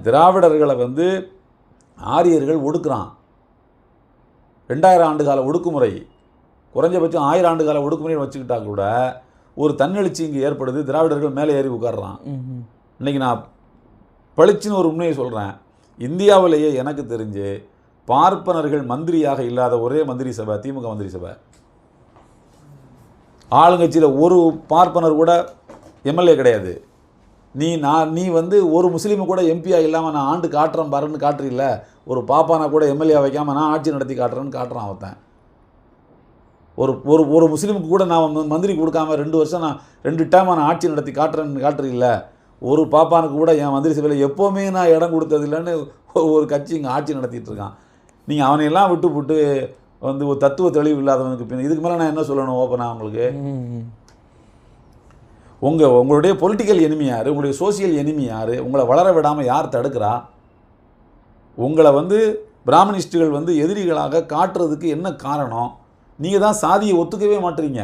திராவிடர்களை வந்து ஆரியர்கள் ஒடுக்குறான். 2000 ஆண்டு கால ஒடுக்குமுறை, குறைஞ்சபட்சம் 1000 ஆண்டு கால ஒடுக்குமுறையை வச்சுக்கிட்டா கூட ஒரு தன்னெழுச்சி இங்கே ஏற்படுது. திராவிடர்கள் மேலே ஏறி உட்கார்றான். இன்றைக்கி நான் பளிச்சுன்னு ஒரு உண்மையை சொல்கிறேன். இந்தியாவிலேயே எனக்கு தெரிஞ்சு பார்ப்பனர்கள் மந்திரியாக இல்லாத ஒரே மந்திரி சபை திமுக மந்திரி சபை. ஆளுங்கட்சியில் ஒரு பார்ப்பனர் கூட எம்எல்ஏ கிடையாது. நீ வந்து ஒரு முஸ்லீமு கூட எம்பியாக இல்லாமல் நான் ஆண்டு காட்டுறேன் பாருன்னு காட்டுறீல்ல, ஒரு பாப்பானா கூட எம்எல்ஏ வைக்காமல் நான் ஆட்சி நடத்தி காட்டுறேன்னு காட்டுறான் அவன். ஒரு ஒரு ஒரு முஸ்லீமுக்கு கூட நான் மந்திரி கொடுக்காம 2 வருஷம் நான் 2 டேர்மாக நான் ஆட்சி நடத்தி காட்டுறேன்னு காட்டுறீல்ல, ஒரு பாப்பானுக்கு கூட என் மந்திரி சபையில் எப்போவுமே நான் இடம் கொடுத்ததில்லைன்னு ஒரு கட்சி இங்கே ஆட்சி நடத்திட்டு இருக்கான். நீங்கள் அவனையெல்லாம் விட்டு போட்டு வந்து ஒரு தத்துவ தெளிவு இல்லாதவனுக்கு இதுக்கு மேலே நான் என்ன சொல்லணும் ஓப்பனாக உங்களுக்கு? உங்களுடைய பொலிட்டிக்கல் எனிமி யார்? உங்களுடைய சோசியல் எனிமி யார்? உங்களை வளர விடாமல் யார் தடுக்கிறா? உங்களை வந்து பிராமணிஸ்டுகள் வந்து எதிரிகளாக காட்டுறதுக்கு என்ன காரணம்? நீங்கள் தான் சாதியை ஒத்துக்கவே மாட்டுறீங்க.